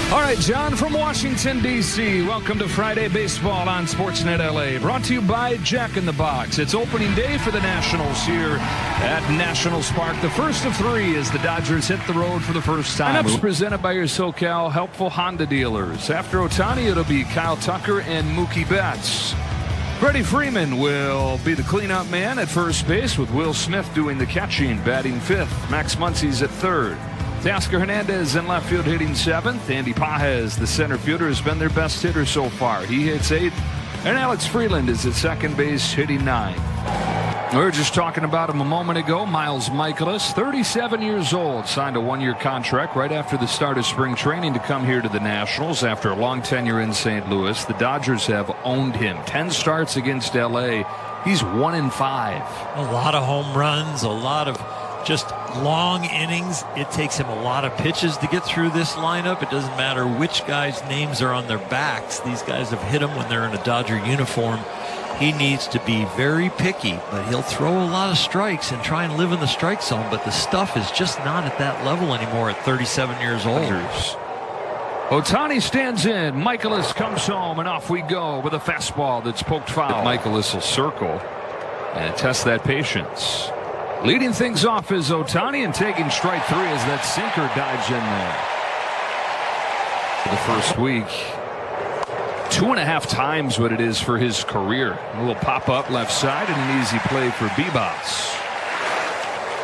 All right, John from Washington, D.C. Welcome to Friday Baseball on Sportsnet LA. Brought to you by Jack in the Box. It's opening day for the Nationals here at Nationals Park. The first of three as the Dodgers hit the road for the first time. Lineups presented by your SoCal Helpful Honda dealers. After Ohtani, it'll be Kyle Tucker and Mookie Betts. Freddie Freeman will be the cleanup man at first base, with Will Smith doing the catching, batting fifth. Max Muncy's at third. Teoscar Hernandez in left field hitting seventh. Andy Pages, the center fielder, has been their best hitter so far. He hits eighth. And Alex Freeland is at second base hitting ninth. We were just talking about him a moment ago. Miles Mikolas, 37 years old, signed a one-year contract right after the start of spring training to come here to the Nationals after a long tenure in St. Louis. The Dodgers have owned him. 10 starts against L.A. He's 1-5. A lot of home runs, a lot of just long innings. It takes him a lot of pitches to get through this lineup. It doesn't matter which guys' names are on their backs. These guys have hit him when they're in a Dodger uniform. He needs to be very picky, but he'll throw a lot of strikes and try and live in the strike zone, but the stuff is just not at that level anymore at 37 years old. Ohtani stands in. Mikolas comes home, and off we go with a fastball that's poked foul. Mikolas will circle and test that patience. Leading things off is Ohtani, and taking strike three as that sinker dives in there. For the first week, 2.5 times what it is for his career. A little pop up left side and an easy play for Bibas.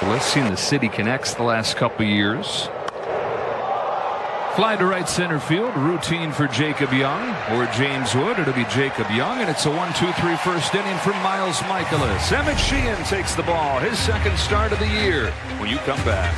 Let's see the City Connects the last couple years. Fly to right center field, routine for Jacob Young or James Wood. It'll be Jacob Young, and it's a 1-2-3 first inning from Miles Mikolas. Emmett Sheehan takes the ball, his second start of the year. When you come back.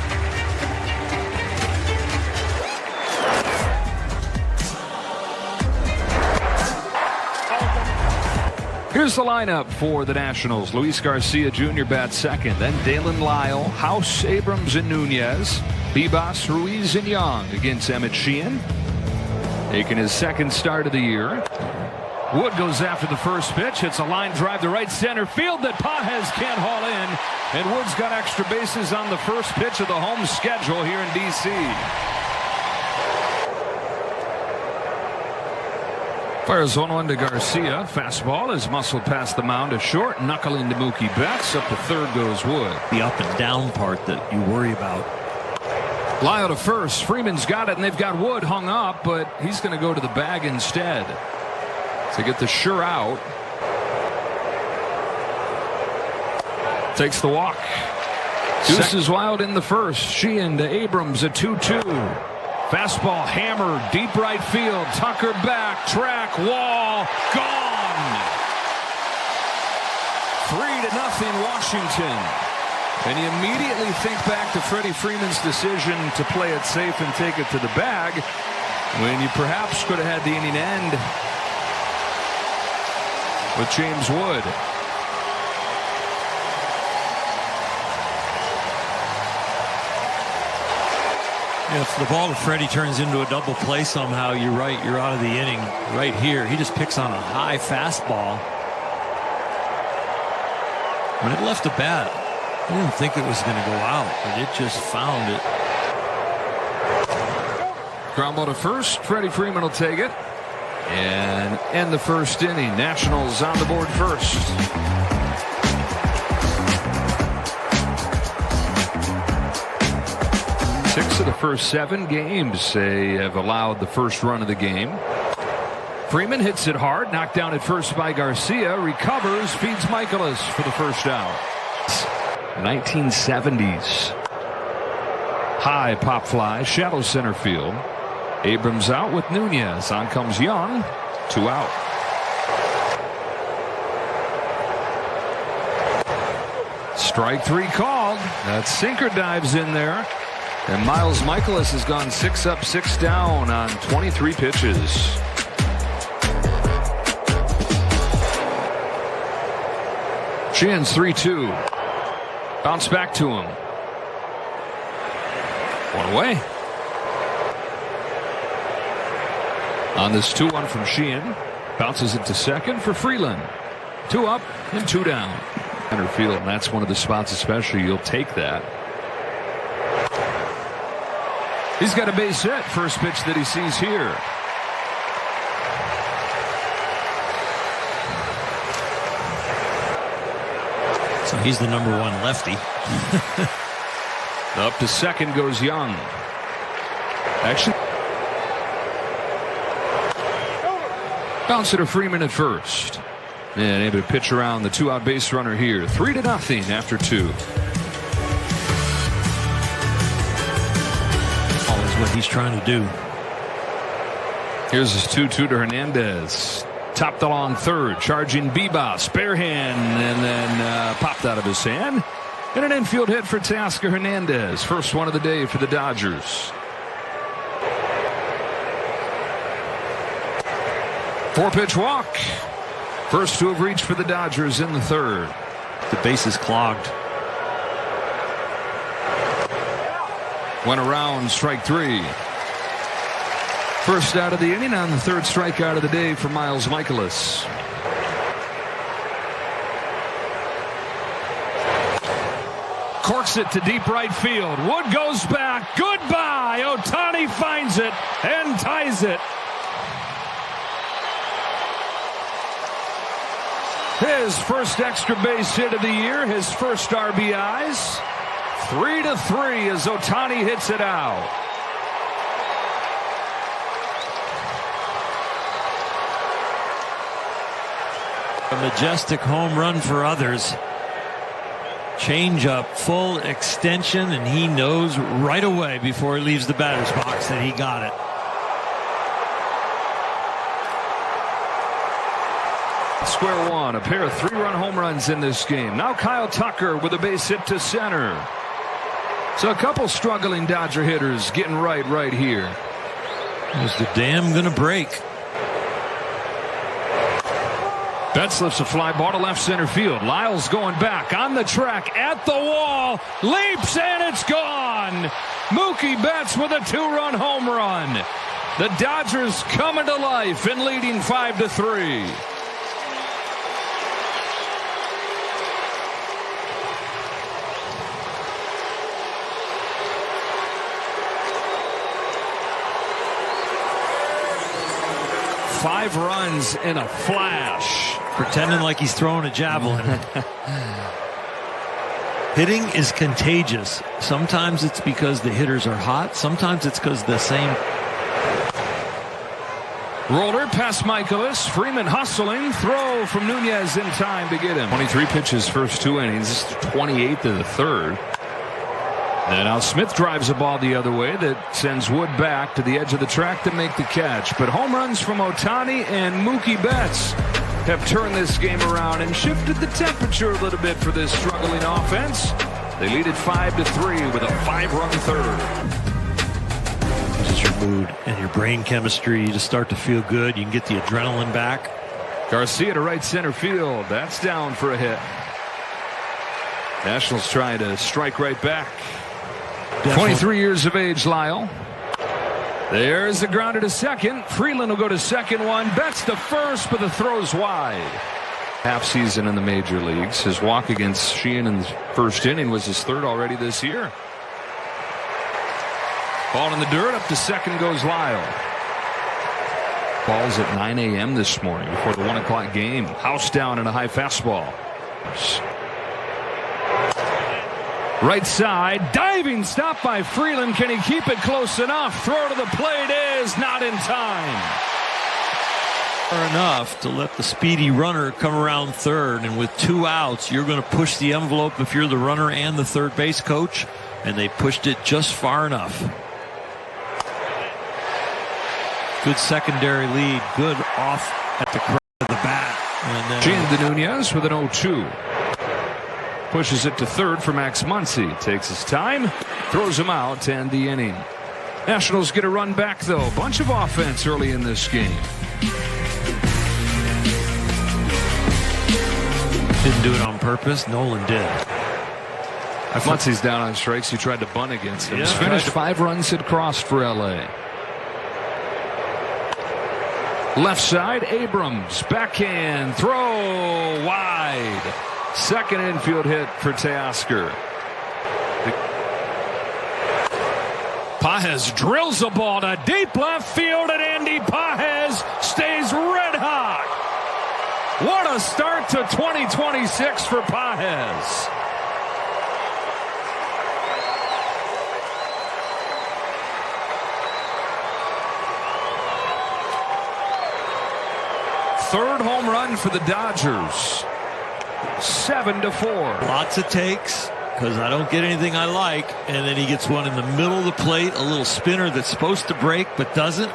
Here's the lineup for the Nationals. Luis Garcia Jr. bats second. Then Dalen Lyle, House, Abrams, and Nunez. Bibas, Ruiz, and Young against Emmett Sheehan. Taking his second start of the year. Wood goes after the first pitch. It's a line drive to right center field that Pages can't haul in. And Wood's got extra bases on the first pitch of the home schedule here in D.C. Fires 1-1 to Garcia. Fastball is muscled past the mound to short. Knuckling to Mookie Betts. Up to third goes Wood. The up and down part that you worry about. Lyle to first. Freeman's got it, and they've got Wood hung up, but he's going to go to the bag instead to get the sure out. Takes the walk. Deuces Wild in the first. Sheehan to Abrams, a 2-2. Fastball hammer, deep right field. Tucker back, track, wall, gone. 3-0 Washington. And you immediately think back to Freddie Freeman's decision to play it safe and take it to the bag, when you perhaps could have had the inning end with James Wood. If the ball to Freddie turns into a double play somehow, you're right, you're out of the inning right here. He just picks on a high fastball. When it left the bat, I didn't think it was going to go out, but it just found it. Ground ball to first. Freddie Freeman will take it and end the first inning. Nationals on the board first. 6 of the first 7 games they have allowed the first run of the game. Freeman hits it hard, knocked down at first by Garcia, recovers, feeds Mikolas for the first out. 1970s. High pop fly, shallow center field. Abrams out with Nunez. On comes Young. 2 out. Strike 3 called. That sinker dives in there. And Miles Mikolas has gone 6 up, 6 down on 23 pitches. Sheehan's 3-2. Bounce back to him. 1 away. On this 2-1 from Sheehan. Bounces it to second for Freeland. 2 up and 2 down. Center field, and that's one of the spots especially you'll take that. He's got a base hit. First pitch that he sees here. So he's the #1 lefty. Up to second goes Young. Actually, bounce it to Freeman at first. And able to pitch around the 2-out base runner here. 3-0 after 2. Always what he's trying to do. Here's his 2-2 to Hernandez. Topped along third, charging Bebas, bare hand, and then popped out of his hand. And an infield hit for Teoscar Hernandez. First one of the day for the Dodgers. 4-pitch walk. First to have reached for the Dodgers in the third. The base is clogged. Went around, strike 3. First out of the inning on the third strikeout of the day for Miles Michaelis. Corks it to deep right field. Wood goes back. Goodbye. Ohtani finds it and ties it. His first extra base hit of the year. His first RBIs. 3-3 as Ohtani hits it out. A majestic home run for others. Change up, full extension, and he knows right away before he leaves the batter's box that he got it. Square one, a pair of 3-run home runs in this game. Now Kyle Tucker with a base hit to center. So a couple struggling Dodger hitters getting right here. Is the dam gonna break? Betts lifts a fly ball to left center field. Lyles going back on the track at the wall. Leaps and it's gone. Mookie Betts with a 2-run home run. The Dodgers coming to life and leading 5-3. Five runs in a flash. Pretending like he's throwing a javelin. Hitting is contagious. Sometimes it's because the hitters are hot. Sometimes it's because the same. Roller past Michaelis. Freeman hustling. Throw from Nunez in time to get him. 23 pitches first 2 innings. This is 28th of the third. And now Smith drives the ball the other way that sends Wood back to the edge of the track to make the catch. But home runs from Ohtani and Mookie Betts have turned this game around and shifted the temperature a little bit for this struggling offense. They lead it 5-3 with a 5-run third. This is your mood and your brain chemistry to start to feel good. You can get the adrenaline back. Garcia to right center field. That's down for a hit. Nationals trying to strike right back. Definitely. 23 years of age, Lyle. There's the grounder to second. Freeland will go to second one. Betts to first, but the throw's wide. Half season in the major leagues. His walk against Sheehan in the first inning was his third already this year. Ball in the dirt. Up to second goes Lyle. Ball's at 9 a.m. this morning before the 1 o'clock game. House down and a high fastball. Right side, diving stop by Freeland. Can he keep it close enough? Throw to the plate is not in time. Enough to let the speedy runner come around third, and with 2 outs, you're going to push the envelope if you're the runner and the third base coach, and they pushed it just far enough. Good secondary lead, good off at the crown of the bat. And Gene Nunez with an 0-2. Pushes it to third for Max Muncy. Takes his time, throws him out to end the inning. Nationals get a run back, though. Bunch of offense early in this game. Didn't do it on purpose. Nolan did. Muncy's down on strikes. He tried to bunt against him. Yeah, He's finished 5 runs hit crossed for L.A. Left side, Abrams. Backhand throw wide. Second infield hit for Teoscar. Pages drills the ball to deep left field, and Andy Pages stays red hot. What a start to 2026 for Pages. Third home run for the Dodgers. 7-4. Lots of takes because I don't get anything I like, and then he gets one in the middle of the plate, a little spinner that's supposed to break but doesn't.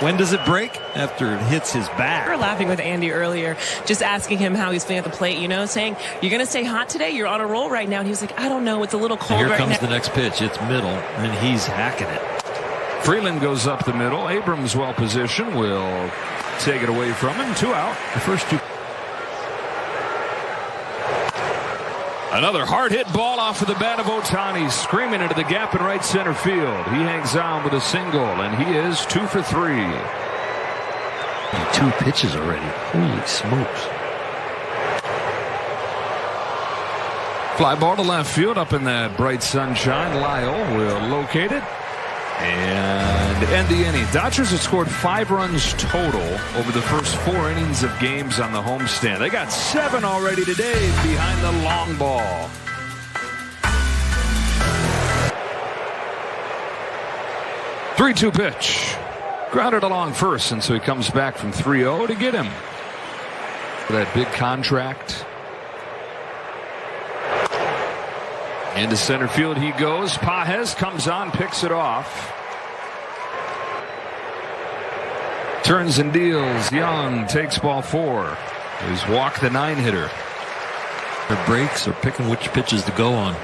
When does it break? After it hits his back. We were laughing with Andy earlier, just asking him how he's feeling at the plate, you know, saying, you're going to stay hot today? You're on a roll right now. And he was like, I don't know. It's a little cold right now. Here comes the next pitch. It's middle, and he's hacking it. Freeland goes up the middle. Abrams well positioned. Will take it away from him. 2 out. The first two. Another hard hit ball off of the bat of Ohtani, screaming into the gap in right center field. He hangs on with a single, and he is 2 for 3. 2 pitches already. Holy smokes. Fly ball to left field up in that bright sunshine. Lyle will locate it and end the inning. Dodgers have scored 5 runs total over the first 4 innings of games on the homestand. They got 7 already today behind the long ball. Three-two pitch. Grounded along first, and so he comes back from 3-0 to get him. That big contract. Into center field he goes. Pages comes on, picks it off. Turns and deals. Young takes ball 4. He's walked the 9-hitter. Their breaks are picking which pitches to go on.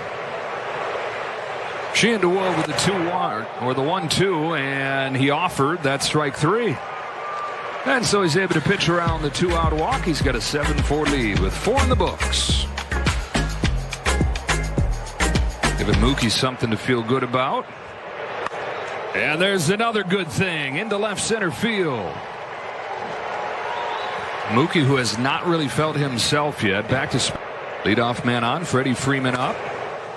Sheehan to Wood with the 2-1 or the 1-2, and he offered. That's strike 3. And so he's able to pitch around the 2-out walk. He's got a 7-4 lead with 4 in the books. Giving Mookie something to feel good about. And there's another good thing into left center field. Mookie, who has not really felt himself yet, back to leadoff man on. Freddie Freeman up.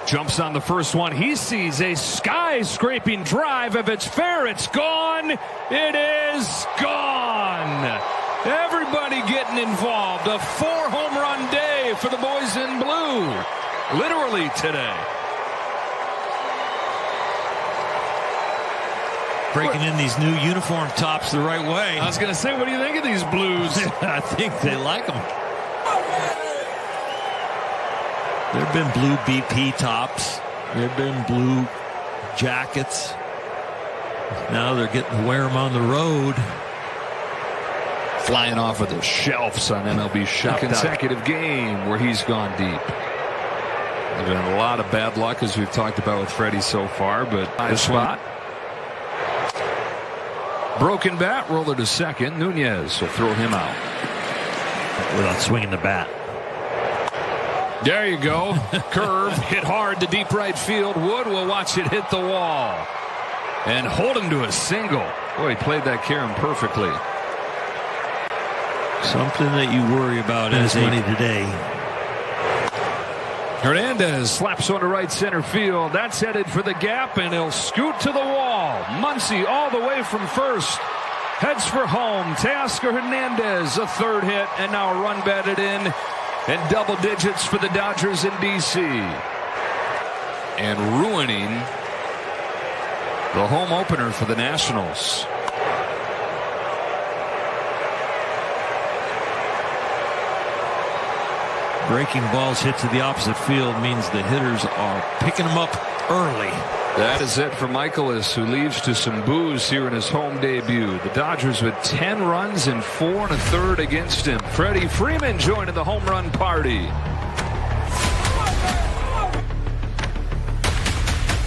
Jumps on the first one. He sees a skyscraping drive. If it's fair, it's gone. It is gone. Everybody getting involved. A 4-home run day for the boys in blue. Literally today. Breaking in these new uniform tops the right way. I was going to say, what do you think of these blues? I think they like them. There have been blue BP tops. There have been blue jackets. Now they're getting to wear them on the road. Flying off of the shelves on MLB Shop. Consecutive game where he's gone deep. There's been a lot of bad luck, as we've talked about with Freddie so far, but this spot. Broken bat, roller to second. Nunez will throw him out. Without swinging the bat. There you go. Curve, hit hard to deep right field. Wood will watch it hit the wall. And hold him to a single. Boy, he played that Karen perfectly. Something that you worry about as money today. Hernandez slaps on to right center field. That's headed for the gap, and he'll scoot to the wall. Muncy all the way from first. Heads for home. Teoscar Hernandez, a 3rd hit, and now a run batted in. And double digits for the Dodgers in D.C. And ruining the home opener for the Nationals. Breaking balls hit to the opposite field means the hitters are picking them up early. That is it for Michaelis, who leaves to some boos here in his home debut. The Dodgers with 10 runs and 4 1/3 against him. Freddie Freeman joining the home run party.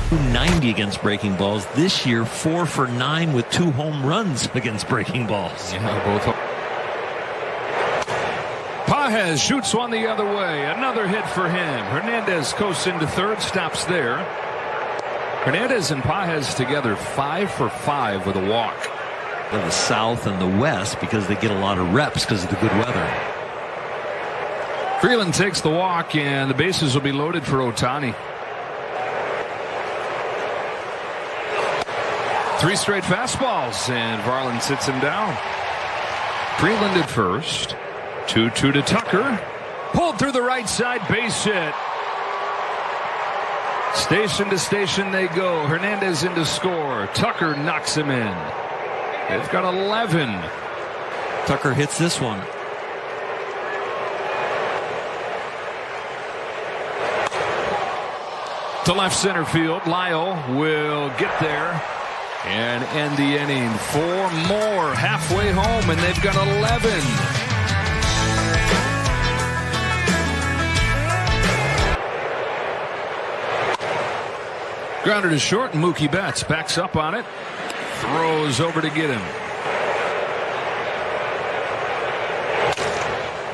290 against breaking balls. This year, 4 for 9 with 2 home runs against breaking balls. Yeah, both. Pages shoots one the other way. Another hit for him. Hernandez coasts into 3rd, stops there. Hernandez and Pages together 5 for 5 with a walk. In the South and the West because they get a lot of reps because of the good weather. Freeland takes the walk, and the bases will be loaded for Ohtani. 3 straight fastballs, and Varland sits him down. Freeland at first. 2-2 to Tucker. Pulled through the right side, base hit. Station to station they go. Hernandez in to score. Tucker knocks him in. They've got 11. Tucker hits this one. To left center field. Lyle will get there and end the inning. 4 more halfway home, and they've got 11. Grounded to short, and Mookie Betts backs up on it. Throws over to get him.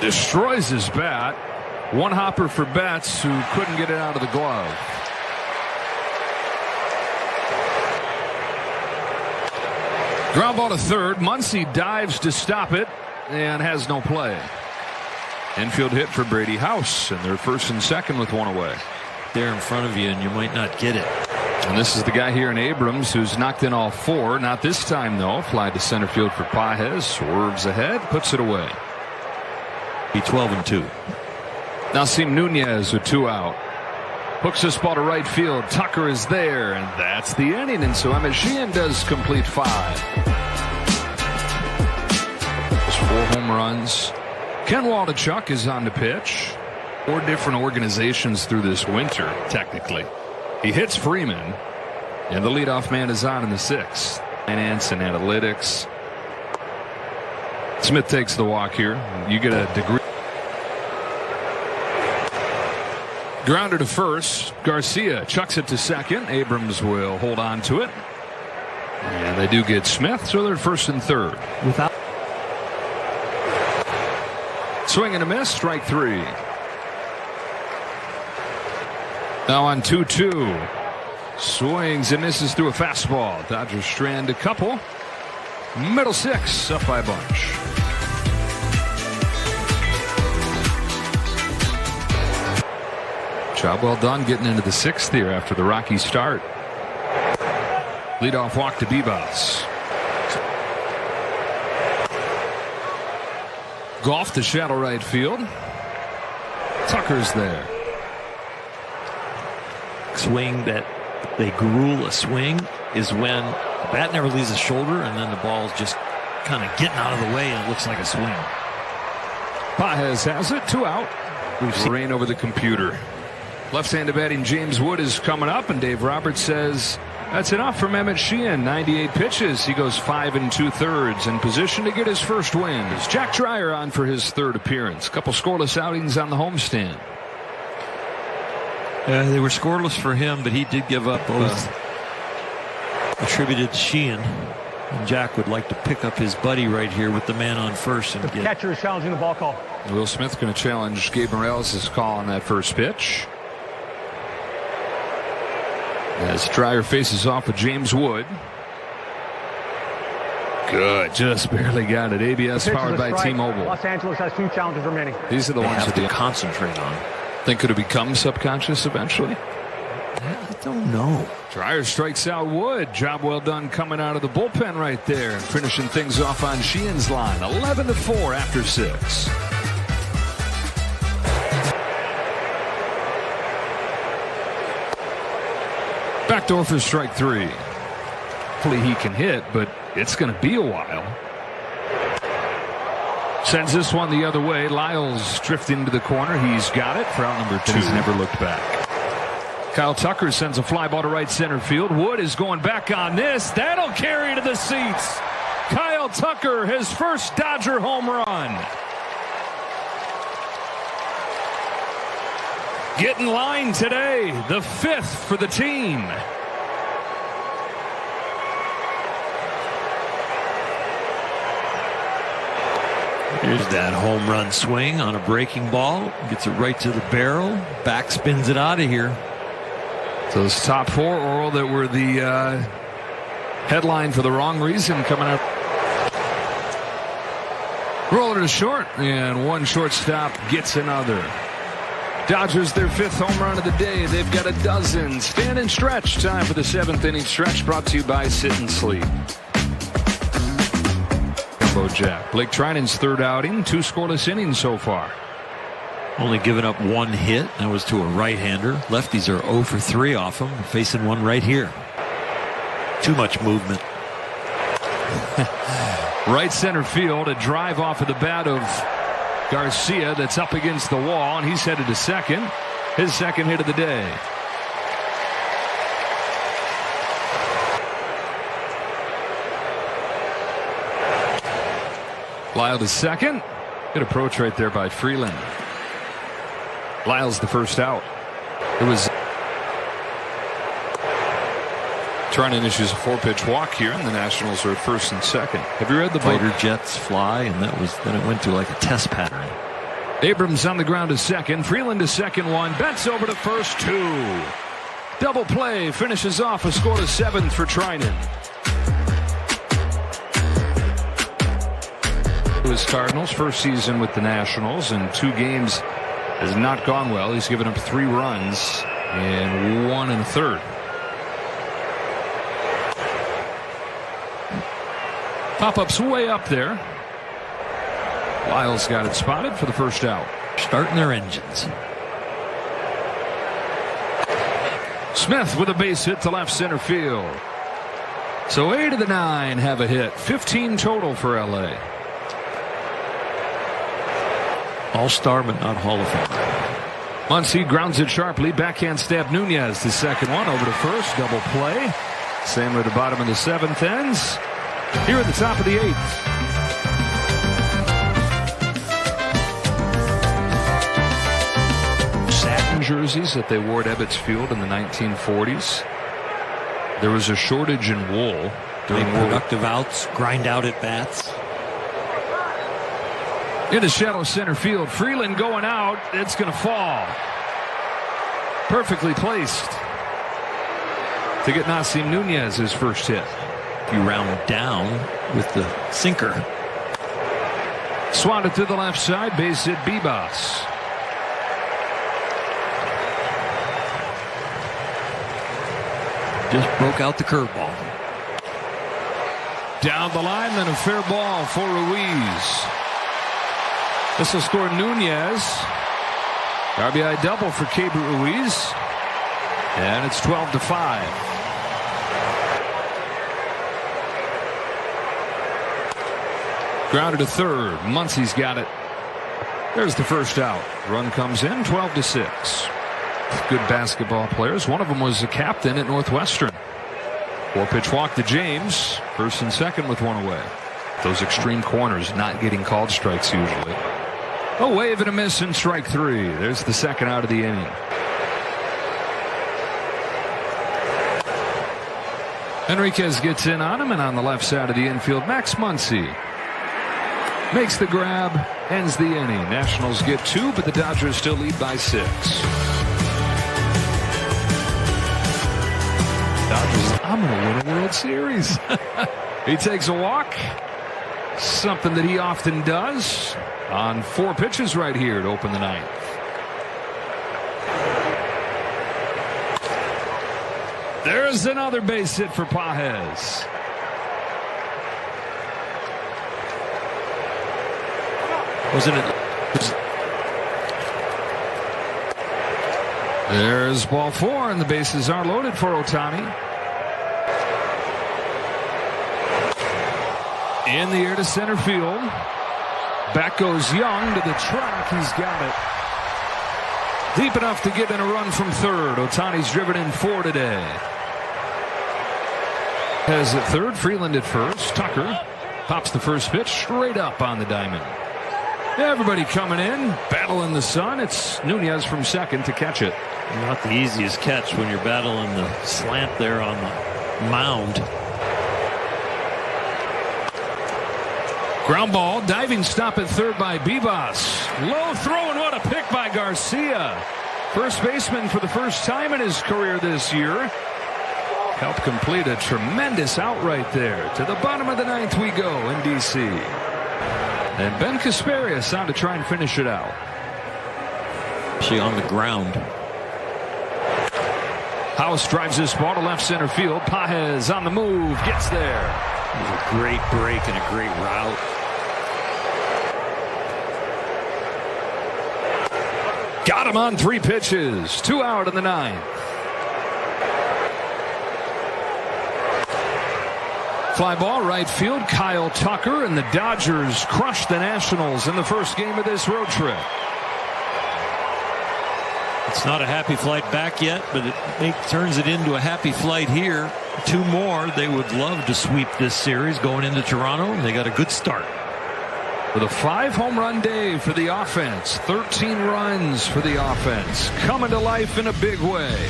Destroys his bat. 1 hopper for Betts, who couldn't get it out of the glove. Ground ball to third. Muncy dives to stop it and has no play. Infield hit for Brady House, and they're first and second with 1 away. There in front of you, and you might not get it. And this is the guy here in Abrams who's knocked in all 4. Not this time, though. Fly to center field for Pages. Swerves ahead, puts it away. Be 12-2. Nasim Nunez with 2 out. Hooks this ball to right field. Tucker is there, and that's the inning. And so Emmett Sheehan does complete 5. There's 4 home runs. Ken Waldichuk is on the pitch. 4 different organizations through this winter, technically. He hits Freeman, and the leadoff man is on in the 6th. Finance and analytics. Smith takes the walk here. You get a degree. Grounder to first. Garcia chucks it to second. Abrams will hold on to it. And they do get Smith, so they're first and third. Without swing and a miss, strike 3. Now on 2-2. Swings and misses through a fastball. Dodgers strand a couple. Middle 6, up by a bunch. Job well done getting into the 6th here after the rocky start. Leadoff walk to Bibas. Golf to shallow right field. Tucker's there. Swing that they gruel a swing is when the bat never leaves the shoulder, and then the ball's just kind of getting out of the way, and it looks like a swing. Pages has it. 2 out. We've seen rain over the computer. Left-handed batting James Wood is coming up, and Dave Roberts says that's enough from Emmett Sheehan. 98 pitches. He goes 5 2/3 in position to get his first win. Is Jack Dreyer on for his 3rd appearance. Couple scoreless outings on the homestand. They were scoreless for him, but he did give up both attributed to Sheehan. And Jack would like to pick up his buddy right here with the man on first. And the catcher is challenging the ball call. Will Smith going to challenge Gabe Morales' call on that first pitch. As Dreyer faces off with James Wood. Good. Just barely got it. ABS powered by T-Mobile. Los Angeles has 2 challenges remaining. These are the ones that they concentrate on. Think could it become subconscious eventually? I don't know. Dreyer strikes out Wood. Job well done coming out of the bullpen right there and finishing things off on Sheehan's line. 11-4 after 6. Backdoor for strike 3. Hopefully he can hit, but it's going to be a while. Sends this one the other way. Lyles drifting to the corner. He's got it for out number 2. He's never looked back. Kyle Tucker sends a fly ball to right center field. Wood is going back on this. That'll carry to the seats. Kyle Tucker, his first Dodger home run. Get in line today. The 5th for the team. Here's that home run swing on a breaking ball. Gets it right to the barrel. Back spins it out of here. Those top 4, Oral, that were the headline for the wrong reason coming up. Roller to short, and one shortstop gets another. Dodgers their 5th home run of the day. They've got a dozen. Stand and stretch. Time for the 7th inning stretch, brought to you by Sit and Sleep. Jack. Blake Trinan's 3rd outing, 2 scoreless innings so far. Only given up 1 hit. That was to a right-hander. Lefties are 0 for 3 off him. Facing one right here. Too much movement. Right center field. A drive off of the bat of Garcia that's up against the wall, and he's headed to second. His 2nd hit of the day. Lyle to second. Good approach right there by Freeland. Lyle's the first out. It was Trinan issues a 4-pitch walk here, and the Nationals are at 1st and 2nd. Have you read the Fighter jets fly, and then it went to like a test pattern. Abrams on the ground to second. Freeland to second, 1. Betts over to first, 2. Double play finishes off a scoreless 7th for Trinan. His Cardinals, first season with the Nationals, and 2 games has not gone well. He's given up 3 runs and 1 1/3. Pop-up's way up there. Lyle's got it spotted for the first out. Starting their engines. Smith with a base hit to left center field. So 8 of the 9 have a hit. 15 total for LA. All-star, but not Hall of Famer. Muncy grounds it sharply. Backhand stab Nunez. The second one over to first. Double play. Same at the bottom of the 7th ends. Here at the top of the 8th. Satin jerseys that they wore at Ebbets Field in the 1940s. There was a shortage in wool during productive outs, grind out at bats. Into shallow center field. Freeland going out. It's going to fall. Perfectly placed to get Nasim Nunez his first hit. You round down with the sinker. Swatted to the left side. Base hit Bibas. Just broke out the curveball. Down the line, then a fair ball for Ruiz. This will score Nunez. RBI double for Keibert Ruiz. And it's 12-5. Grounded to third. Muncy's got it. There's the first out. Run comes in, 12-6. Good basketball players. One of them was a captain at Northwestern. 4-pitch walk to James. 1st and 2nd with 1 away. Those extreme corners not getting called strikes usually. A wave and a miss in strike 3. There's the 2nd out of the inning. Enriquez gets in on him, and on the left side of the infield, Max Muncy makes the grab, ends the inning. Nationals get 2, but the Dodgers still lead by 6. Dodgers, I'm going to win a World Series. He takes a walk, something that he often does on 4 pitches right here to open the 9th. There's another base hit for Pages. Wasn't it? There's ball 4, and the bases are loaded for Ohtani. In the air to center field. Back goes Young to the track. He's got it. Deep enough to get in a run from third. Ohtani's driven in 4 today. Has at third. Freeland at first. Tucker pops the first pitch straight up on the diamond. Everybody coming in, battle in the sun. It's Nunez from second to catch it. Not the easiest catch when you're battling the slant there on the mound. Ground ball, diving stop at third by Bibas. Low throw, and what a pick by Garcia. First baseman for the first time in his career this year. Helped complete a tremendous out right there. To the bottom of the 9th we go in D.C. And Ben Kasparius on to try and finish it out. Actually on the ground. House drives this ball to left center field. Pages on the move, gets there. It was a great break and a great route. Got him on 3 pitches. 2 out in the 9th. Fly ball right field. Kyle Tucker, and the Dodgers crushed the Nationals in the first game of this road trip. It's not a happy flight back yet, but it turns it into a happy flight here. 2 more. They would love to sweep this series going into Toronto, and they got a good start. With a 5-home-run day for the offense. 13 runs for the offense. Coming to life in a big way.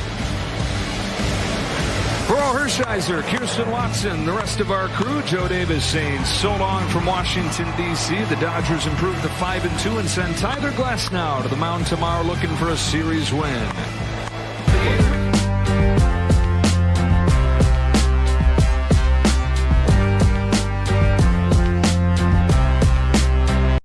For Al Hershiser, Kirsten Watson, the rest of our crew, Joe Davis saying so long from Washington, D.C. The Dodgers improved to 5-2 and send Tyler Glasnow to the mound tomorrow looking for a series win.